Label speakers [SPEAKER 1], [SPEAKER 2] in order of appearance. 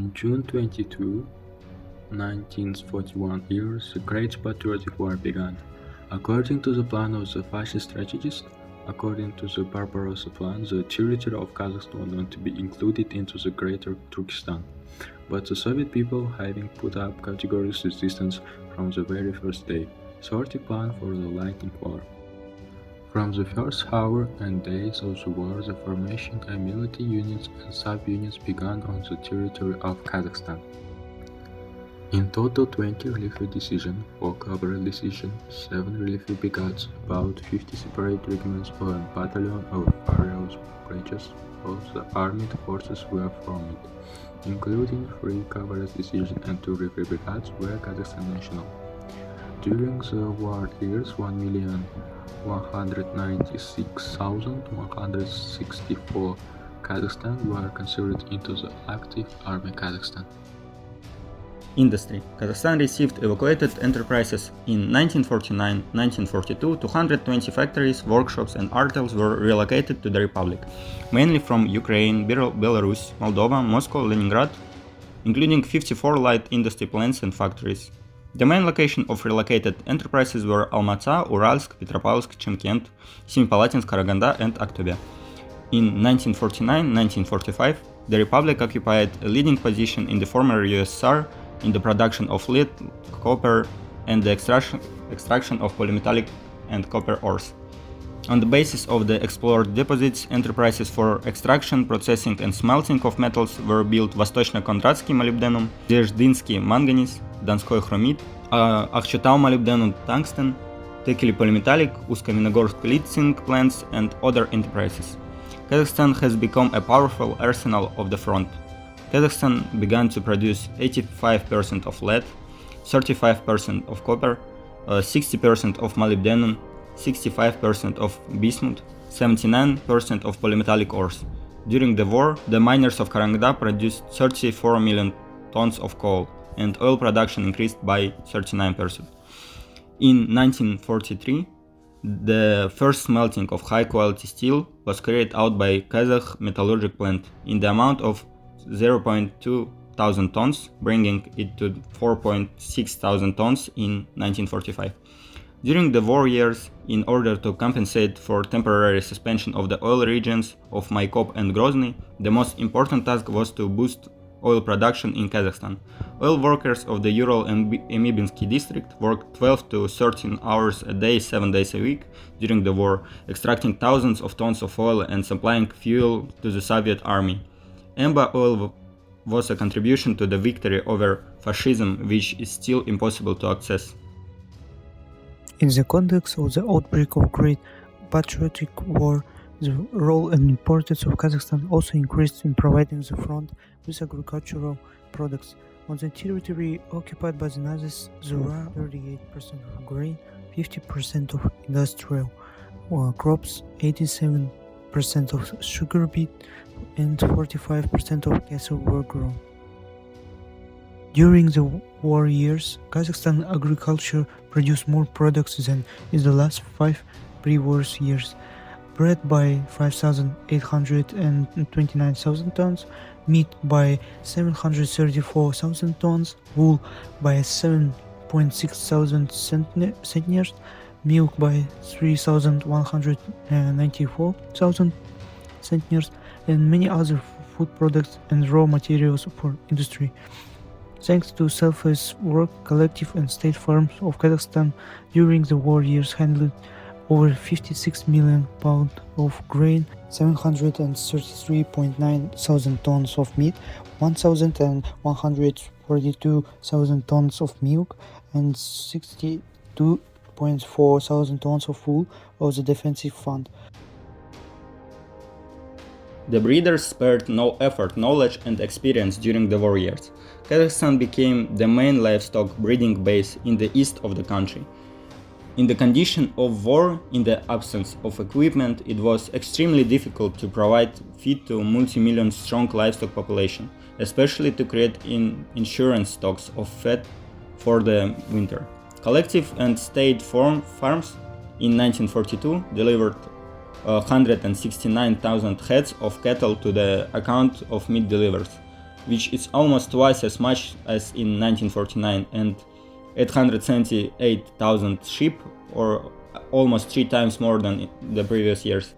[SPEAKER 1] On June 22, 1941 years, the Great Patriotic War began. According to the plan of the fascist strategist, according to the Barbarossa plan, the territory of Kazakhstan was to be included into the Greater Turkestan. But the Soviet people, having put up categorical resistance from the very first day, sorted plan for the lightning war. From the first hour and days of the war, the formation of military units and sub-units began on the territory of Kazakhstan. In total 20 relief decisions, 4 cavalry decisions, 7 relief brigades, about 50 separate regiments or a battalion of various branches of the armed forces were formed, including 3 cavalry decisions and 2 relief brigades were Kazakhstan-arsenal. During the war years, 1,196,164 Kazakhstan were considered into the active army Kazakhstan.
[SPEAKER 2] Industry. Kazakhstan received evacuated enterprises in 1949-1942. 220 factories, workshops and artels were relocated to the Republic, mainly from Ukraine, Belarus, Moldova, Moscow, Leningrad, including 54 light industry plants and factories. The main location of relocated enterprises were Almaty, Uralsk, Petropavlovsk, Chimkent, Semipalatinsk, Karaganda and Aktobe. In 1949-1945, the Republic occupied a leading position in the former USSR in the production of lead, copper and the extraction of polymetallic and copper ores. On the basis of the explored deposits, enterprises for extraction, processing and smelting of metals were built: Vostochno-Kondratsky molybdenum, Dzержинский manganese, Donskoy chromite, Akhchatau molybdenum tungsten, Tekeli polymetallic, Usko-Vinogorsk lead zinc plants and other enterprises. Kazakhstan has become a powerful arsenal of the front. Kazakhstan began to produce 85% of lead, 35% of copper, 60% of molybdenum, 65% of bismuth, 79% of polymetallic ores. During the war, the miners of Karaganda produced 34 million tons of coal, and oil production increased by 39%. In 1943, the first smelting of high-quality steel was carried out by Kazakh metallurgic plant in the amount of 0.2 thousand tons, bringing it to 4.6 thousand tons in 1945. During the war years, in order to compensate for temporary suspension of the oil regions of Maykop and Grozny, the most important task was to boost oil production in Kazakhstan. Oil workers of the Ural and Emibinsky district worked 12 to 13 hours a day, 7 days a week during the war, extracting thousands of tons of oil and supplying fuel to the Soviet army. Emba oil was a contribution to the victory over fascism, which is still impossible to access.
[SPEAKER 3] In the context of the outbreak of Great Patriotic War, the role and importance of Kazakhstan also increased in providing the front with agricultural products. On the territory occupied by the Nazis, there were 38% of grain, 50% of industrial crops, 87% of sugar beet, and 45% of cattle were grown. During the war years, Kazakhstan agriculture produced more products than in the last 5 pre-war years. Bread by 5,829,000 tons, meat by 734,000 tons, wool by 7,600 centners, milk by 3,194,000 centners, and many other food products and raw materials for industry. Thanks to selfless work, collective and state farms of Kazakhstan during the war years handled over 56 million pounds of grain, 733.9 thousand tons of meat, 1,142,000 tons of milk, and 62.4 thousand tons of wool of the defensive fund.
[SPEAKER 2] The breeders spared no effort, knowledge and experience during the war years. Kazakhstan became the main livestock breeding base in the east of the country. In the condition of war, in the absence of equipment, it was extremely difficult to provide feed to a multi-million strong livestock population, especially to create insurance stocks of fat for the winter. Collective and state farms in 1942 delivered 169,000 heads of cattle to the account of meat delivers. which is almost twice as much as in 1949, and 878,000 sheep, or almost 3 times more than the previous years.